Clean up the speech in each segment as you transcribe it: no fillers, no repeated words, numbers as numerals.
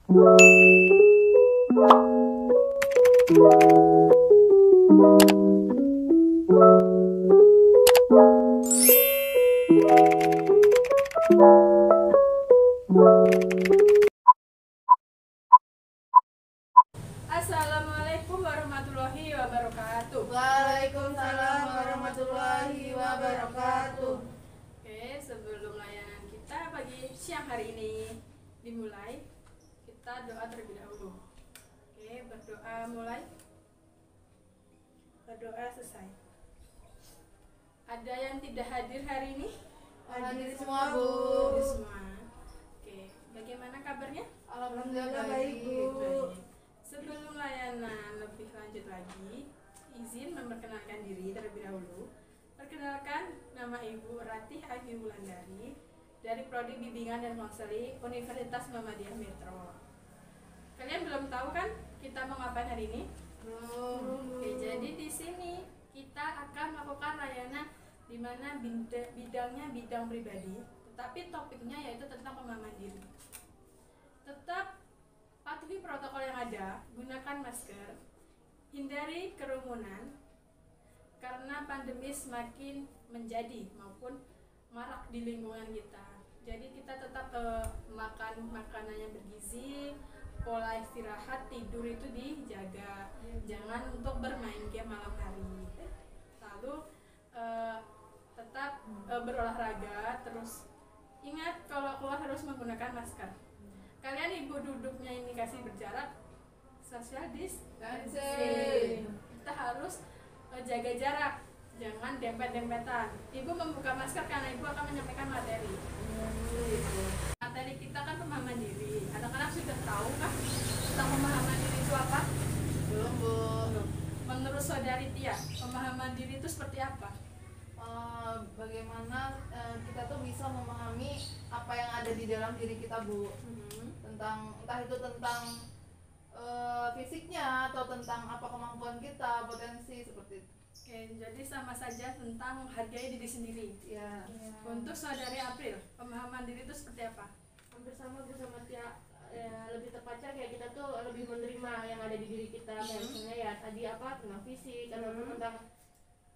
Assalamualaikum warahmatullahi wabarakatuh. Waalaikumsalam warahmatullahi wabarakatuh. Oke, sebelum layanan kita pagi siang hari ini dimulai, kita doa terlebih dahulu. Oke, berdoa mulai. Berdoa selesai. Ada yang tidak hadir hari ini? Hadir semua, Bu. Hadir semua. Oke, bagaimana kabarnya? Alhamdulillah baik, Bu. Baik. Sebelum layanan lebih lanjut lagi, izin memperkenalkan diri terlebih dahulu. Perkenalkan, nama Ibu Ratih Ayu Wulandari dari Prodi Bimbingan dan Konseling Universitas Muhammadiyah Metro. Kalian belum tahu kan kita mau ngapain hari ini? Oke, jadi di sini kita akan melakukan layanan di mana bidangnya bidang pribadi, tetapi topiknya yaitu tentang pemahaman diri. Tetap patuhi protokol yang ada, gunakan masker, hindari kerumunan, karena pandemi semakin menjadi maupun marak di lingkungan kita. Jadi kita tetap makan makanan yang bergizi, pola istirahat, tidur itu dijaga, jangan untuk bermain game malam hari. Lalu tetap berolahraga, terus ingat kalau keluar harus menggunakan masker. Kalian ibu duduknya ini kasih berjarak, social distancing. Kita harus jaga jarak, jangan dempet-dempetan. Ibu membuka masker karena ibu akan menyampaikan materi. Materi kita kan pemahaman diri. Anak-anak sudah tahu kah tentang pemahaman diri itu apa? Belum, Bu. Menurut saudari Tia, pemahaman diri itu seperti apa? Bagaimana kita tuh bisa memahami apa yang ada di dalam diri kita, Bu. Tentang entah itu tentang fisiknya atau tentang apa kemampuan kita, potensi seperti itu. Oke, jadi sama saja tentang menghargai diri sendiri. Ya. Untuk saudari April, pemahaman diri itu seperti apa? Hampir sama Bu sama Tia, ya, lebih tepatnya kayak kita tuh lebih menerima yang ada di diri kita, kayak misalnya ya tadi apa tentang fisik ataupun tentang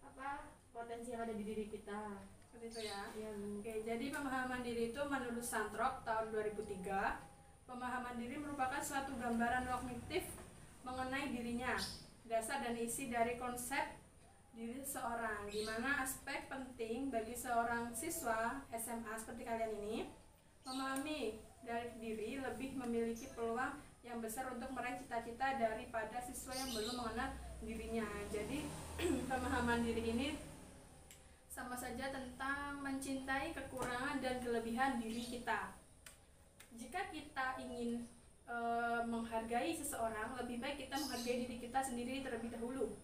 apa potensi yang ada di diri kita. Seperti itu ya. Ya, Bu. Oke, jadi pemahaman diri itu menurut Santrok tahun 2003, pemahaman diri merupakan suatu gambaran kognitif mengenai dirinya, dasar dan isi dari konsep diri seseorang, di mana aspek penting bagi seorang siswa SMA seperti kalian ini memahami dari diri lebih memiliki peluang yang besar untuk meraih cita-cita daripada siswa yang belum mengenal dirinya. Jadi pemahaman diri ini sama saja tentang mencintai kekurangan dan kelebihan diri kita. Jika kita ingin menghargai seseorang, lebih baik kita menghargai diri kita sendiri terlebih dahulu.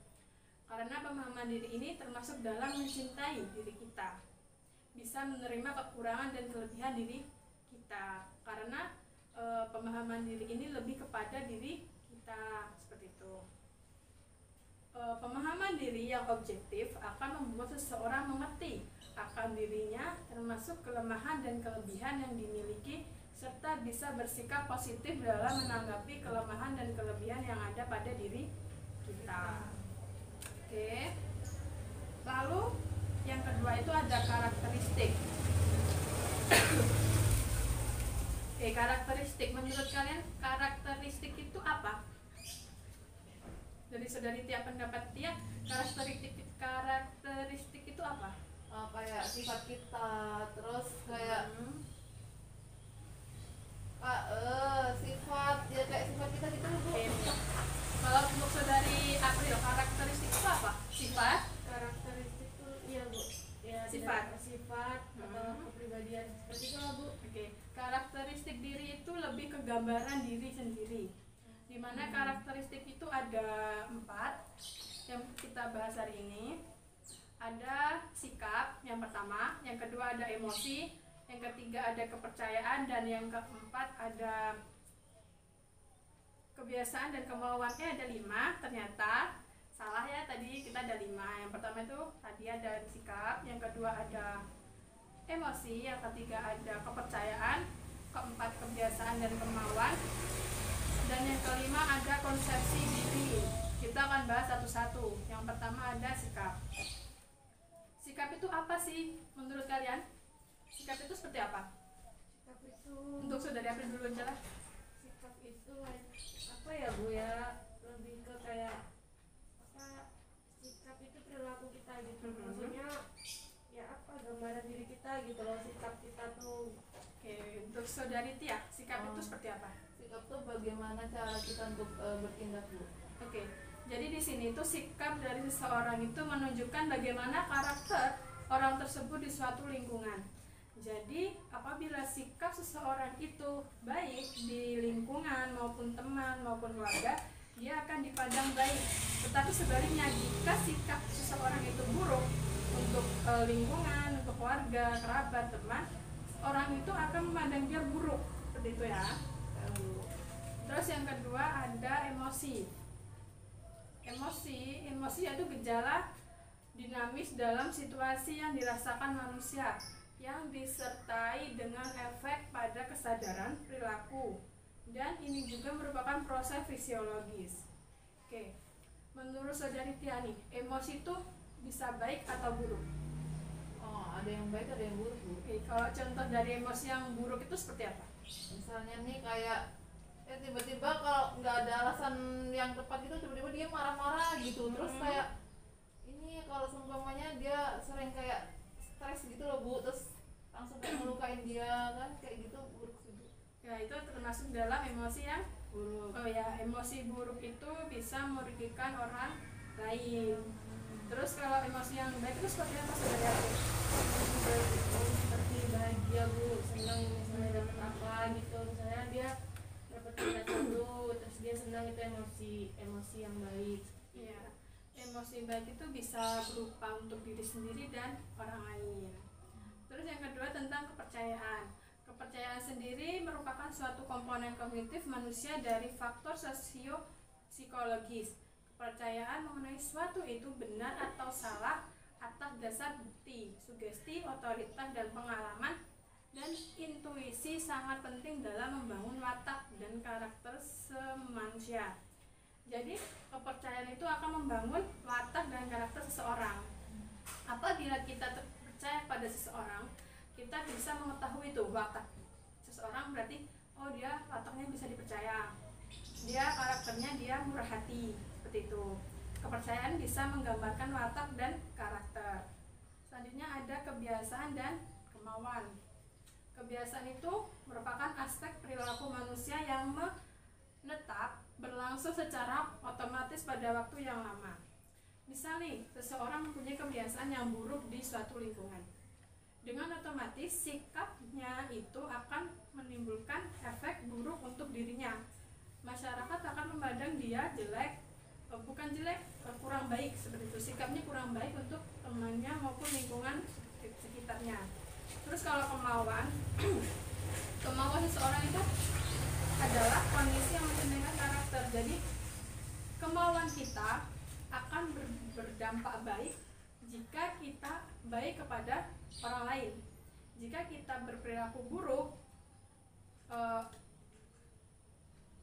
Karena pemahaman diri ini termasuk dalam mencintai diri kita. Bisa menerima kekurangan dan kelebihan diri kita. Karena pemahaman diri ini lebih kepada diri kita, seperti itu. Pemahaman diri yang objektif akan membuat seseorang mengerti akan dirinya, termasuk kelemahan dan kelebihan yang dimiliki, serta bisa bersikap positif dalam menanggapi kelemahan dan kelebihan yang ada pada diri kita. Oke. Lalu yang kedua itu ada karakteristik. Oke, karakteristik. Menurut kalian karakteristik itu apa? Dari saudari Tia, pendapat Tia, karakteristik itu apa? Kayak sifat kita, terus kayak sifat ya kayak sifat kita gitu, Bu. Kalau untuk saudari April, karakteristik itu apa? Sifat? Karakteristik itu iya, Bu. Ya, Sifat. Sifat atau kepribadian seperti itu lah, Bu. Oke, karakteristik diri itu lebih ke gambaran diri sendiri. Dimana karakteristik itu ada 4 yang kita bahas hari ini. Ada sikap yang pertama, yang kedua ada emosi, yang ketiga ada kepercayaan, dan yang keempat ada kebiasaan dan kemauannya ada 5. Ternyata salah ya, tadi kita ada 5. Yang pertama itu tadi ada sikap, yang kedua ada emosi, yang ketiga ada kepercayaan, keempat kebiasaan dan kemauan, Dan yang kelima ada konsepsi diri. Kita akan bahas satu-satu. Yang pertama ada sikap. Sikap itu apa sih menurut kalian? Sikap itu seperti apa? Sikap itu Untuk saudari April dulu aja lah. sikap itu apa ya Bu ya, lebih ke kayak apa, sikap itu perilaku kita gitu. Maksudnya ya apa, gambaran diri kita gitu loh, sikap kita tuh. Oke, untuk saudari Tia, sikap itu seperti apa? Sikap tuh bagaimana cara kita untuk bertindak, Bu? Oke, jadi di sini tuh sikap dari seseorang itu menunjukkan bagaimana karakter orang tersebut di suatu lingkungan. Jadi apabila sikap seseorang itu baik di lingkungan maupun teman maupun keluarga, dia akan dipandang baik. Tetapi sebaliknya jika sikap seseorang itu buruk untuk lingkungan, untuk keluarga, kerabat, teman, orang itu akan memandang dia buruk. Seperti itu ya. Terus yang kedua ada emosi. Emosi yaitu gejala dinamis dalam situasi yang dirasakan manusia yang disertai dengan efek pada kesadaran perilaku, dan ini juga merupakan proses fisiologis. Oke, menurut saudari Tia nih, emosi itu bisa baik atau buruk? Oh, ada yang baik, ada yang buruk, Bu. Oke, kalau contoh dari emosi yang buruk itu seperti apa? Misalnya nih kayak tiba-tiba kalau nggak ada alasan yang tepat gitu, tiba-tiba dia marah-marah gitu. Terus kayak ini kalau seumpamanya dia sering kayak stres gitu loh, Bu, terus langsung kayak melukain dia kan, kayak gitu buruk sih, Bu. Ya, itu termasuk dalam emosi yang Buruk. oh ya, emosi buruk itu bisa merugikan orang lain. Terus kalau emosi yang baik itu seperti apa saudari aku? Seperti bahagia Bu, senang misalnya dapat apa gitu, misalnya dia dapat sesuatu terus dia senang, itu emosi yang baik. Iya, emosi baik itu bisa berupa untuk diri sendiri dan orang lain. Terus yang kedua tentang kepercayaan. Kepercayaan sendiri merupakan suatu komponen kognitif manusia dari faktor sosio-psikologis. Kepercayaan mengenai suatu itu benar atau salah atas dasar bukti, sugesti, otoritas, dan pengalaman, dan intuisi sangat penting dalam membangun watak dan karakter semanusia. Jadi kepercayaan itu akan membangun watak dan karakter seseorang. Apabila kita percaya pada seseorang, kita bisa mengetahui itu watak seseorang, berarti oh dia wataknya bisa dipercaya, dia karakternya dia murah hati, seperti itu. Kepercayaan bisa menggambarkan watak dan karakter. Selanjutnya ada kebiasaan dan kemauan. Kebiasaan itu merupakan aspek perilaku manusia yang menetap berlangsung secara otomatis pada waktu yang lama. Misal nih, seseorang mempunyai kebiasaan yang buruk di suatu lingkungan. Dengan otomatis sikapnya itu akan menimbulkan efek buruk untuk dirinya. Masyarakat akan memandang dia jelek, kurang baik, seperti itu. Sikapnya kurang baik untuk temannya maupun lingkungan sekitarnya. Terus kalau kemauan, kemauan seseorang itu adalah kondisi yang mencerminkan karakter. Jadi kemauan kita akan berdampak baik jika kita baik kepada orang lain. Jika kita berperilaku buruk,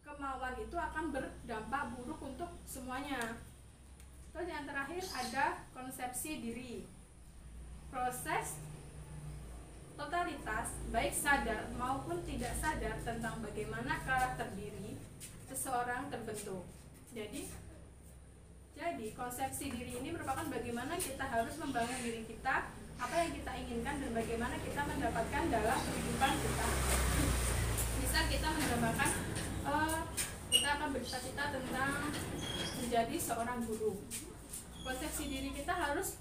kemauan itu akan berdampak buruk untuk semuanya. Terus yang terakhir ada konsepsi diri. Proses totalitas, baik sadar maupun tidak sadar, tentang bagaimana karakter diri seseorang terbentuk. Jadi konsepsi diri ini merupakan bagaimana kita harus membangun diri kita, apa yang kita inginkan, dan bagaimana kita mendapatkan dalam kehidupan kita. Bisa kita mendapatkan kita akan bercita-cita tentang menjadi seorang guru. Konsepsi diri kita harus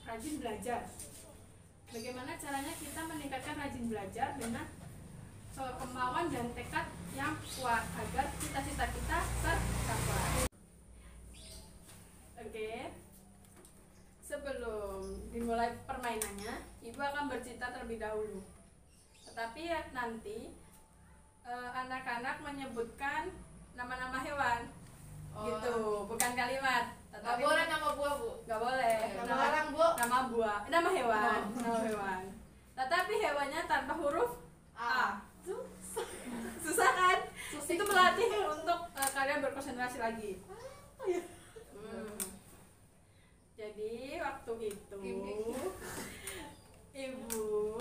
rajin belajar. Bagaimana caranya kita meningkatkan rajin belajar dengan kemauan dan tekad yang kuat agar cita-cita kita tercapai. Oke. Sebelum dimulai permainannya, Ibu akan bercerita terlebih dahulu. Tetapi nanti anak-anak menyebutkan nama-nama hewan. Gitu, bukan kalimat. Nggak boleh nama buah, Bu. Nggak boleh. Nama orang, Bu. Nama buah, nama hewan, nama hewan. Tetapi hewannya tanpa huruf A. Susah kan? Susik. Itu melatih imajinasi lagi. Jadi waktu itu ibu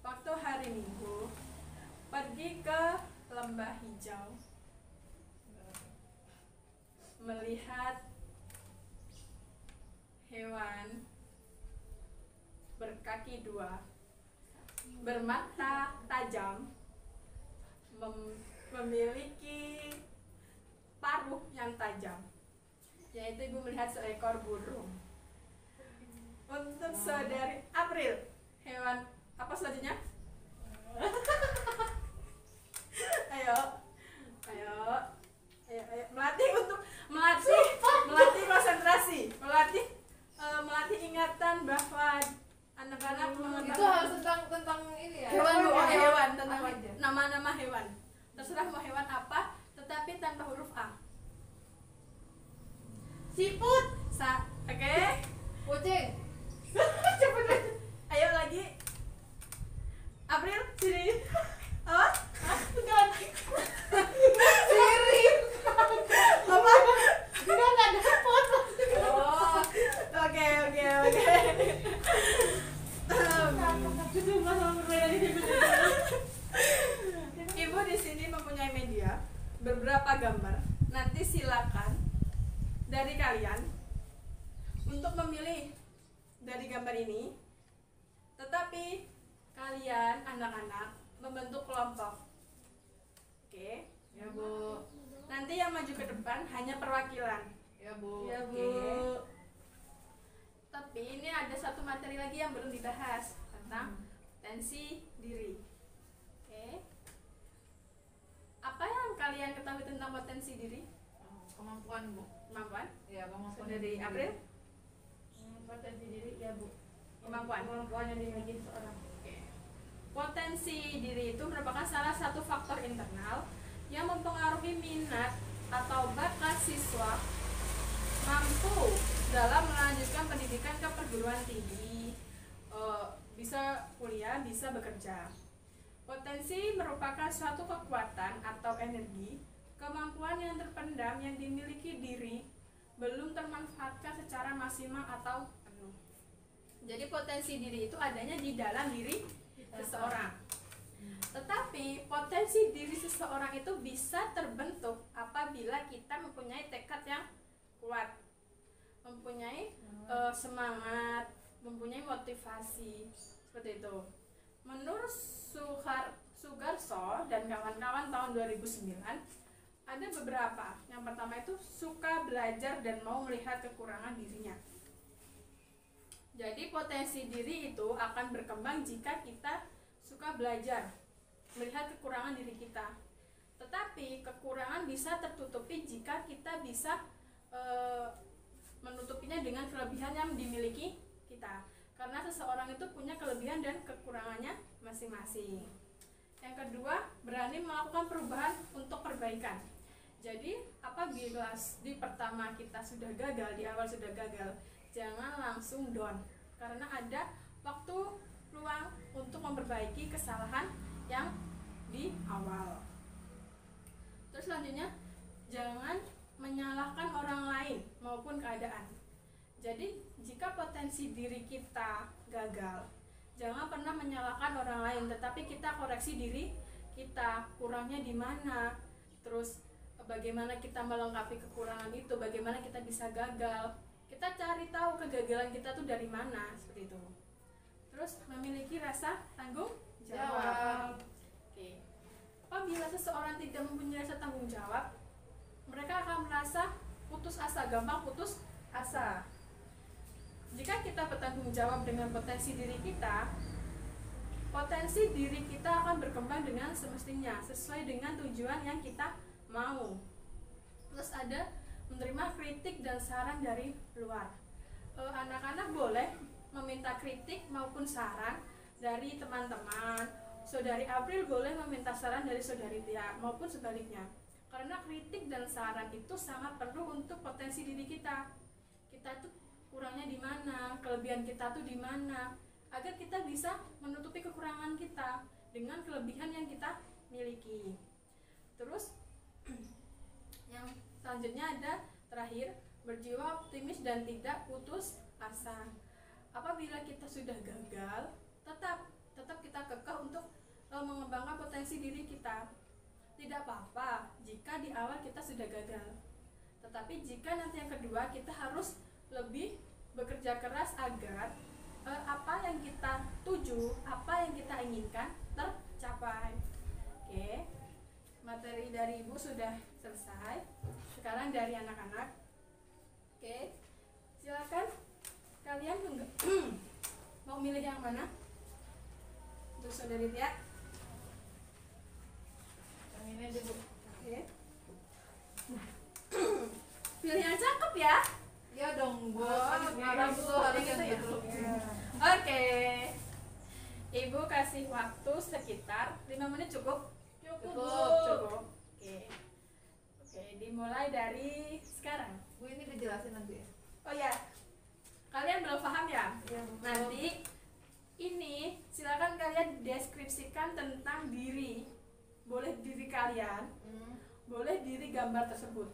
waktu hari Minggu pergi ke lembah hijau melihat hewan berkaki dua, bermata tajam, memiliki paruh yang tajam, yaitu ibu melihat seekor burung. Untuk saudari April, hewan apa selanjutnya? ayo melatih konsentrasi, melatih ingatan bahwa anak-anak itu harus tentang ini ya, hewan tentang apa aja? nama-nama hewan, terserah mau hewan apa, tetapi tanpa huruf A. Siput. Oke. Kucing. Cepet. Ayo lagi. April, sini. Apa? Sirip. Apa? Enggak dapet. Oh. Oke. Ibu di sini mempunyai media beberapa gambar. Nanti silakan dari kalian untuk memilih dari gambar ini. Tetapi kalian anak-anak membentuk kelompok. Oke. Ya Bu. Nanti yang maju ke depan hanya perwakilan. Ya Bu. Ya Bu. Oke. Tapi ini ada satu materi lagi yang belum dibahas tentang potensi diri. Oke. Apa yang kalian ketahui tentang potensi diri? Kemampuan Bu. Kemampuan? Ya kemampuan Dari diri. April? Potensi diri ya Bu. Kemampuan yang dimiliki seorang. Potensi diri itu merupakan salah satu faktor internal yang mempengaruhi minat atau bakat siswa mampu dalam melanjutkan pendidikan ke perguruan tinggi, bisa kuliah, bisa bekerja. Potensi merupakan suatu kekuatan atau energi, kemampuan yang terpendam yang dimiliki diri belum termanfaatkan secara maksimal atau penuh. Jadi potensi diri itu adanya di dalam diri seseorang. Tetapi potensi diri seseorang itu bisa terbentuk apabila kita mempunyai tekad yang kuat, mempunyai semangat, mempunyai motivasi, seperti itu. Menurut Sugarso dan kawan-kawan tahun 2009 ada beberapa. Yang pertama itu suka belajar dan mau melihat kekurangan dirinya. Jadi potensi diri itu akan berkembang jika kita suka belajar, melihat kekurangan diri kita. Tetapi kekurangan bisa tertutupi jika kita bisa menutupinya dengan kelebihan yang dimiliki kita. Karena seseorang itu punya kelebihan dan kekurangannya masing-masing. Yang kedua, berani melakukan perubahan untuk perbaikan. Jadi apabila di pertama kita sudah gagal, di awal sudah gagal, jangan langsung down, karena ada waktu luang untuk memperbaiki kesalahan yang di awal. Terus selanjutnya, jangan menyalahkan orang lain maupun keadaan. Jadi jika potensi diri kita gagal, jangan pernah menyalahkan orang lain, tetapi kita koreksi diri kita, kurangnya di mana, terus bagaimana kita melengkapi kekurangan itu, bagaimana kita bisa gagal, kita cari tahu kegagalan kita tuh dari mana, seperti itu. Terus memiliki rasa tanggung jawab. Oke. Apabila seseorang tidak mempunyai rasa tanggung jawab, mereka akan merasa putus asa, gampang putus asa. Jika kita bertanggung jawab dengan potensi diri kita, potensi diri kita akan berkembang dengan semestinya, sesuai dengan tujuan yang kita mau. Terus ada menerima kritik dan saran dari luar. Anak-anak boleh meminta kritik maupun saran dari teman-teman. Saudari April boleh meminta saran dari saudari Tia maupun sebaliknya. Karena kritik dan saran itu sangat perlu untuk potensi diri kita. Kita tuh kurangnya di mana, kelebihan kita tuh di mana, agar kita bisa menutupi kekurangan kita dengan kelebihan yang kita miliki. Terus yang selanjutnya ada terakhir, berjiwa optimis dan tidak putus asa. Apabila kita sudah gagal, tetap kita kekeh untuk mengembangkan potensi diri kita. Tidak apa-apa jika di awal kita sudah gagal, tetapi jika nanti yang kedua kita harus lebih bekerja keras agar apa yang kita tuju, apa yang kita inginkan tercapai. Oke, materi dari Ibu sudah selesai. Sekarang dari anak-anak. Oke, silakan kalian mau milih yang mana? Untuk Saudari Tia. Yang ini aja Bu. Oke. Pilih yang cakep ya. Ya dong Bu. Marah Bu, harusnya gitu ya. gitu. Oke. Ibu kasih waktu sekitar 5 menit cukup? Cukup. Oke, dimulai dari sekarang. Bu ini dijelasin nanti ya. Oh ya. Kalian belum paham ya? Iya, Nanti ini silakan kalian deskripsikan tentang diri. Boleh diri kalian, boleh diri gambar tersebut.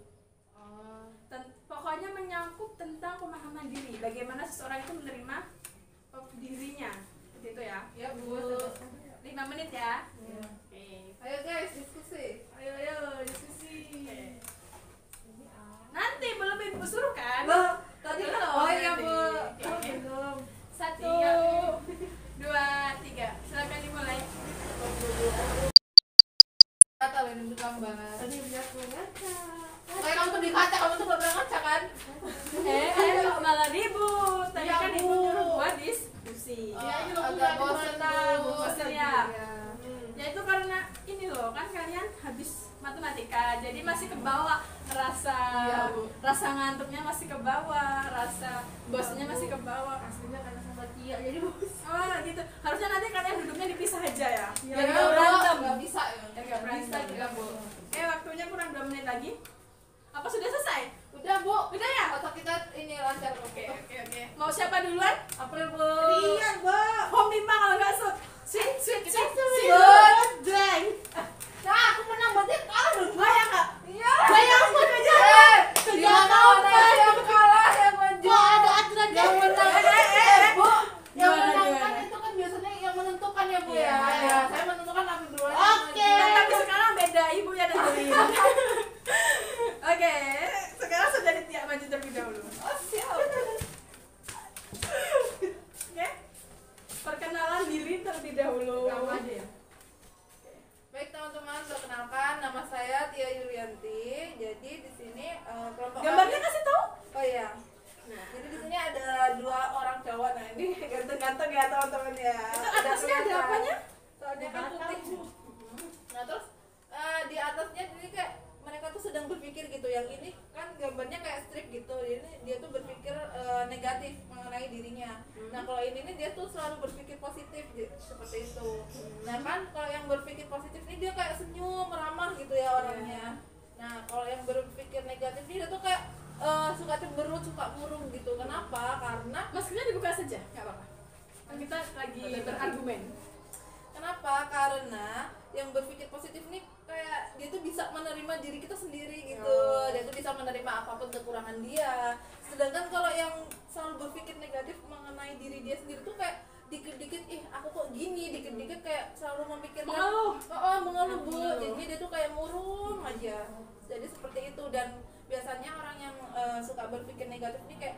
Pokoknya menyangkut tentang pemahaman diri, bagaimana seseorang itu menerima dirinya, seperti itu ya. Ya Bu. 5 menit ya. Iya. Oke. Ayo guys diskusi. Ayo diskusi. Nanti belum Ibu suruh kan? Tadi Belum, kan oh iya nanti. Bu. Oke. Belum. 1, 2, 3. Silakan dimulai. Kata ini tukang banget. Tadi lihat ngaca. Kayak kamu tuh di kaca, kamu tuh belum pernah ngaca kan? Kok malah ribut? Tadi Iya, kan Bu. Ibu nyuruh buat diskusi. Iya, ini loh, agak Bu, bosan berenang. Bu. Bosan ya? Iya. Ya itu karena ini loh, kan kalian habis matematika, jadi masih ke bawah rasa Iya, Bu. rasa ngantuknya masih ke bawah, rasa bosannya masih ke bawah. Aslinya karena sama Tia jadi bos. Oh gitu. Harusnya nanti kalian duduknya dipisah aja ya. Iya, Biar Ya, nggak Bu, berantem. nggak bisa ya. Biar nggak Bisa berantem. juga Bu. Waktunya kurang 2 menit lagi. Apa sudah selesai? Udah Bu. Udah ya? Otak kita ini lancar. Oke. Mau siapa duluan? April Bu. Rian, Bu. Home Bimba kalau nggak shoot. Sweet. Deng. Nah, aku menang berarti kalah dong. Oh ya kak. Iya. Bayangkan aja. Gimana orang yang kalah yang maju? Bu, ada aturan Yang menang. Bu. Yang Gimana, menang gimana? kan itu kan biasanya yang menentukan ya Bu ya. Iya. Ya, saya menentukan April duluan. Oke. Nah, tapi sekarang beda, ibu yang nentuin. Oke, sekarang sudah Tia maju terlebih dahulu. Oh siap. Oke, perkenalan diri terlebih dahulu. Kamu aja ya. Baik teman-teman, perkenalkan nama saya Tia Yulianti. Jadi di sini kelompok Gambarnya kami- kasih tahu. Oh iya. Nah, Jadi di sini ada 2 orang cowok. Nah ini ganteng-ganteng ya teman-teman ya. itu atasnya ada kelihatan. apanya? Soalnya kan putih. Nah terus di atasnya ini kayak mereka tuh sedang berpikir gitu. Yang ini kan gambarnya kayak strip gitu. Jadi dia tuh berpikir negatif mengenai dirinya. Nah kalau ini nih dia tuh selalu berpikir positif seperti itu. Nah kan kalau yang berpikir positif ini dia kayak senyum, ramah gitu ya orangnya. Nah kalau yang berpikir negatif ini dia tuh kayak suka cemberut, suka murung gitu. Kenapa? Karena Maskernya dibuka saja, nggak apa-apa. Kan kita lagi berargumen. kenapa? Karena yang berpikir positif nih kayak dia tuh bisa menerima diri kita sendiri gitu. Dia tuh bisa menerima apapun kekurangan dia. Sedangkan kalau yang selalu berpikir negatif mengenai diri dia sendiri tuh kayak dikit-dikit aku kok gini, dikit-dikit kayak selalu memikirkan mengeluh Bu. Jadi dia tuh kayak murung aja. Jadi seperti itu. Dan biasanya orang yang suka berpikir negatif nih kayak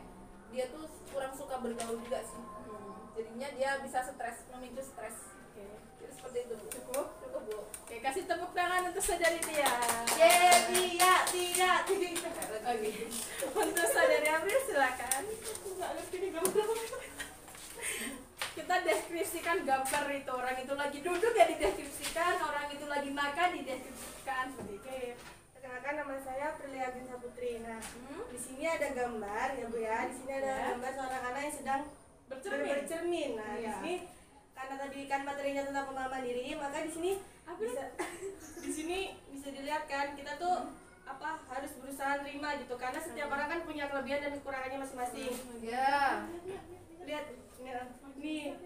dia tuh kurang suka bergaul juga sih. Jadinya dia bisa stres, memicu stres. Oke, Jadi seperti itu Bu. cukup. Bu. Oke, kasih tepuk tangan untuk saudari Tia. Tia. Oke, untuk saudari April silakan. Nggak ngerti nih gambar. Kita deskripsikan gambar itu. Orang itu lagi duduk ya dideskripsikan, orang itu lagi makan dideskripsikan. Sedikit. Perkenalkan nama saya Prilia Ginsa Putri. Nah, di sini ada gambar ya Bu ya. Di sini ada Ya. gambar seorang anak yang sedang bercermin. Nah, di Iya. sini karena tadi kan materinya tentang pemahaman diri, maka di sini bisa di sini bisa dilihat kan kita tuh harus berusaha nerima gitu karena setiap orang kan punya kelebihan dan kekurangannya masing-masing. Ya. Lihat nih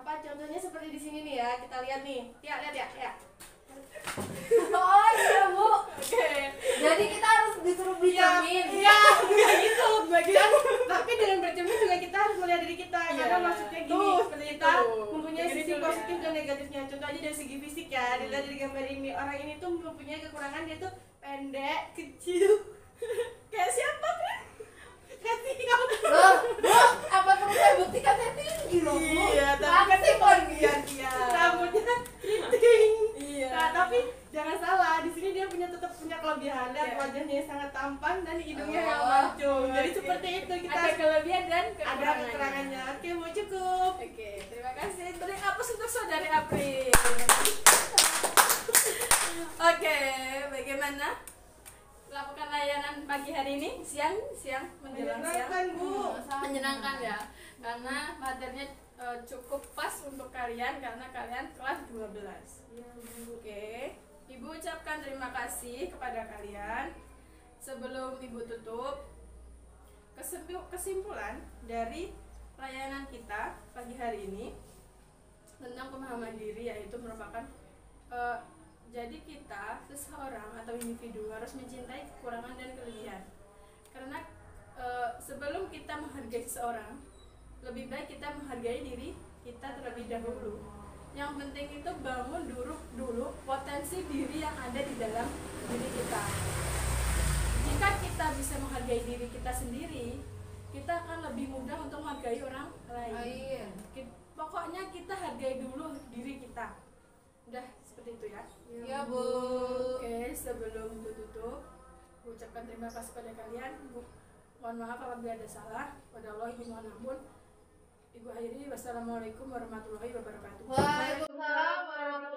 contohnya seperti di sini nih ya, kita lihat nih. Lihat ya. Oh iya Bu. Oke. Jadi kita harus disuruh dengan bercermin juga kita harus melihat diri kita. Iya. Karena maksudnya gini, Tuh, seperti kita itu. mempunyai Jadi sisi dulu positif ya. dan negatifnya. Contoh aja dari segi fisik ya, dilihat dari gambar ini, orang ini tuh mempunyai kekurangan, dia tuh pendek, kecil. Kayak siapa kan? Kayak Loh, apa perlu saya buktikan saya tinggi loh, Bu? Iya, tapi kan Langsing cuma lagi. rambutnya keriting. Iya. Nah, tapi jangan salah, di sini dia tetap punya kelebihan. Lihat Iya. wajahnya yang sangat tampan dan hidungnya yang Oh, mancung. Jadi oke. seperti itu kita Ada kelebihan dan ada kekurangannya. Oke, mau cukup. Oke, terima kasih. Beri hapus untuk saudari April. Oke, bagaimana lakukan layanan pagi hari ini? Siang menjelang siang. Menyenangkan, Bu. Menyenangkan ya, karena materinya cukup pas untuk kalian karena kalian kelas 12. Oke, Ibu ucapkan terima kasih kepada kalian. Sebelum Ibu tutup, kesimpulan dari layanan kita pagi hari ini tentang pemahaman diri, yaitu merupakan jadi kita, seseorang atau individu harus mencintai kekurangan dan kelebihan. Karena sebelum kita menghargai seseorang, lebih baik kita menghargai diri kita terlebih dahulu. Yang penting itu bangun dulu potensi diri yang ada di dalam diri kita. Jika kita bisa menghargai diri kita sendiri, kita akan lebih mudah untuk menghargai orang lain. Pokoknya kita hargai dulu diri kita. Udah seperti itu ya. Iya, Bu. Oke, sebelum Ibu tutup, Ibu ucapkan terima kasih pada kalian. Mohon maaf apabila ada salah. Pada Allah Ibu mohon ampun. Ibu akhiri, wassalamualaikum warahmatullahi wabarakatuh. Waalaikumsalam warahmatullahi